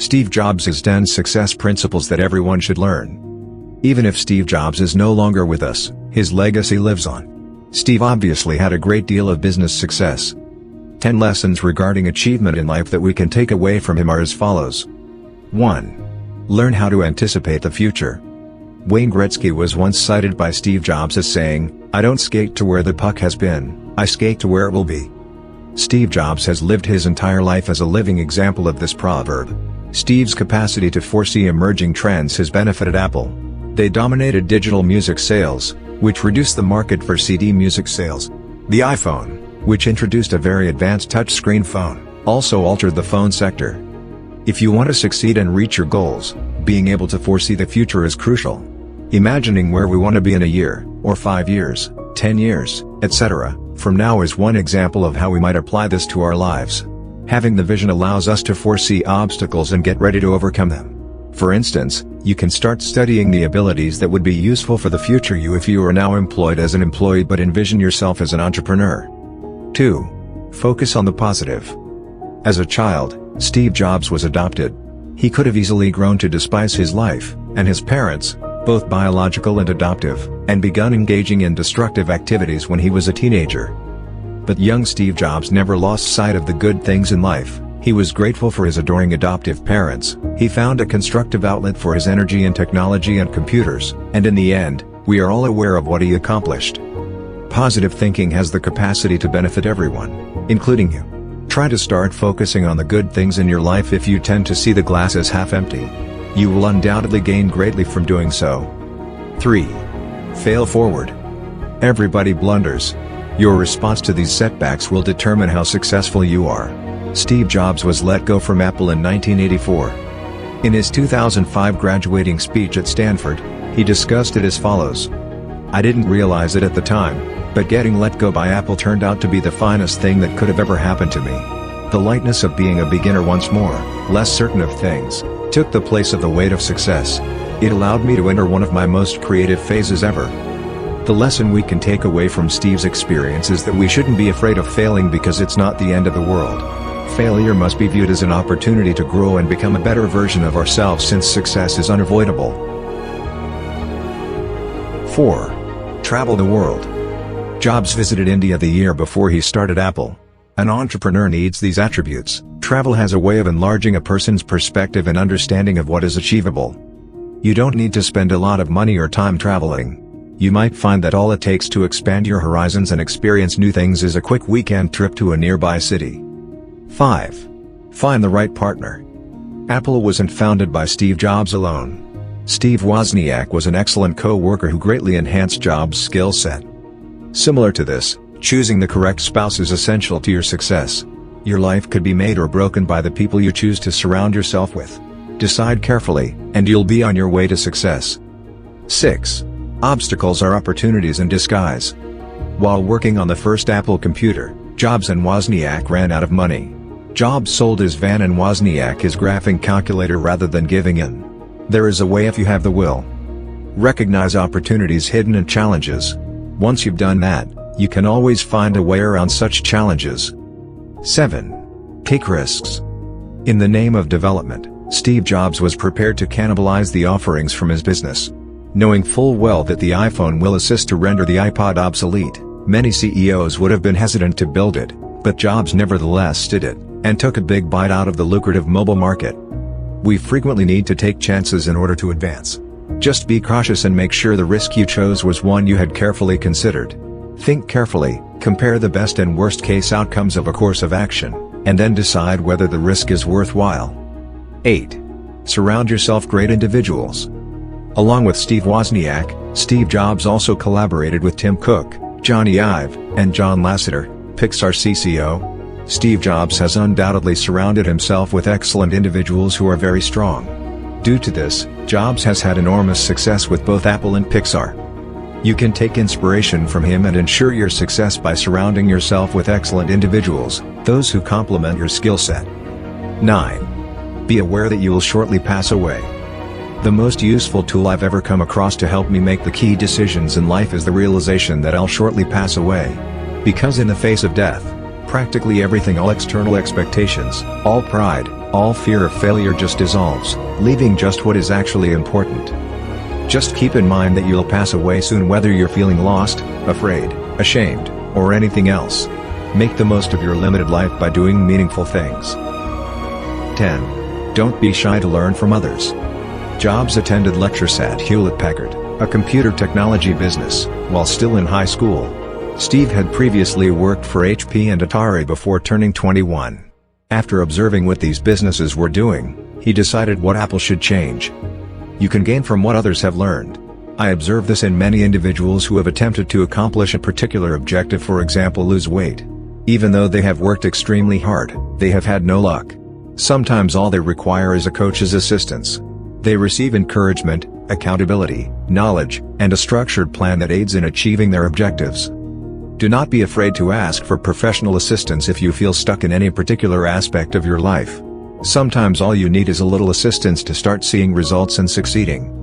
Steve Jobs has 10 success principles that everyone should learn. Even if Steve Jobs is no longer with us, his legacy lives on. Steve obviously had a great deal of business success. 10 lessons regarding achievement in life that we can take away from him are as follows. 1. Learn how to anticipate the future. Wayne Gretzky was once cited by Steve Jobs as saying, "I don't skate to where the puck has been, I skate to where it will be." Steve Jobs has lived his entire life as a living example of this proverb. Steve's capacity to foresee emerging trends has benefited Apple. They dominated digital music sales, which reduced the market for CD music sales. The iPhone, which introduced a very advanced touchscreen phone, also altered the phone sector. If you want to succeed and reach your goals, being able to foresee the future is crucial. Imagining where we want to be in a year, or 5 years, 10 years, etc., from now is one example of how we might apply this to our lives. Having the vision allows us to foresee obstacles and get ready to overcome them. For instance, you can start studying the abilities that would be useful for the future you if you are now employed as an employee but envision yourself as an entrepreneur. 2. Focus on the positive. As a child, Steve Jobs was adopted. He could have easily grown to despise his life, and his parents, both biological and adoptive, and begun engaging in destructive activities when he was a teenager. But young Steve Jobs never lost sight of the good things in life. He was grateful for his adoring adoptive parents, he found a constructive outlet for his energy in technology and computers, and in the end, we are all aware of what he accomplished. Positive thinking has the capacity to benefit everyone, including you. Try to start focusing on the good things in your life. If you tend to see the glass as half empty, you will undoubtedly gain greatly from doing so. 3. Fail forward. Everybody blunders. Your response to these setbacks will determine how successful you are. Steve Jobs was let go from Apple in 1984. In his 2005 graduating speech at Stanford, he discussed it as follows. "I didn't realize it at the time, but getting let go by Apple turned out to be the finest thing that could have ever happened to me. The lightness of being a beginner once more, less certain of things, took the place of the weight of success. It allowed me to enter one of my most creative phases ever." The lesson we can take away from Steve's experience is that we shouldn't be afraid of failing because it's not the end of the world. Failure must be viewed as an opportunity to grow and become a better version of ourselves since success is unavoidable. 4. Travel the world. Jobs visited India the year before he started Apple. An entrepreneur needs these attributes. Travel has a way of enlarging a person's perspective and understanding of what is achievable. You don't need to spend a lot of money or time traveling. You might find that all it takes to expand your horizons and experience new things is a quick weekend trip to a nearby city. 5. Find the right partner. Apple wasn't founded by Steve Jobs alone. Steve Wozniak was an excellent co-worker who greatly enhanced Jobs' skill set. Similar to this, choosing the correct spouse is essential to your success. Your life could be made or broken by the people you choose to surround yourself with. Decide carefully, and you'll be on your way to success. 6. Obstacles are opportunities in disguise. While working on the first Apple computer, Jobs and Wozniak ran out of money. Jobs sold his van and Wozniak his graphing calculator rather than giving in. There is a way if you have the will. Recognize opportunities hidden in challenges. Once you've done that, you can always find a way around such challenges. 7. Take risks. In the name of development, Steve Jobs was prepared to cannibalize the offerings from his business. Knowing full well that the iPhone will assist to render the iPod obsolete, many CEOs would have been hesitant to build it, but Jobs nevertheless did it, and took a big bite out of the lucrative mobile market. We frequently need to take chances in order to advance. Just be cautious and make sure the risk you chose was one you had carefully considered. Think carefully, compare the best and worst case outcomes of a course of action, and then decide whether the risk is worthwhile. 8. Surround yourself with great individuals. Along with Steve Wozniak, Steve Jobs also collaborated with Tim Cook, Johnny Ive, and John Lasseter, Pixar CCO. Steve Jobs has undoubtedly surrounded himself with excellent individuals who are very strong. Due to this, Jobs has had enormous success with both Apple and Pixar. You can take inspiration from him and ensure your success by surrounding yourself with excellent individuals, those who complement your skill set. 9. Be aware that you will shortly pass away. The most useful tool I've ever come across to help me make the key decisions in life is the realization that I'll shortly pass away. Because in the face of death, practically everything, all external expectations, all pride, All fear of failure just dissolves, leaving just what is actually important. Just keep in mind that you'll pass away soon, whether you're feeling lost, afraid, ashamed, or anything else. Make the most of your limited life by doing meaningful things. 10. Don't be shy to learn from others. Jobs attended lectures at Hewlett-Packard, a computer technology business, while still in high school. Steve had previously worked for HP and Atari before turning 21. After observing what these businesses were doing, he decided what Apple should change. You can gain from what others have learned. I observe this in many individuals who have attempted to accomplish a particular objective, for example lose weight. Even though they have worked extremely hard, they have had no luck. Sometimes all they require is a coach's assistance. They receive encouragement, accountability, knowledge, and a structured plan that aids in achieving their objectives. Do not be afraid to ask for professional assistance if you feel stuck in any particular aspect of your life. Sometimes all you need is a little assistance to start seeing results and succeeding.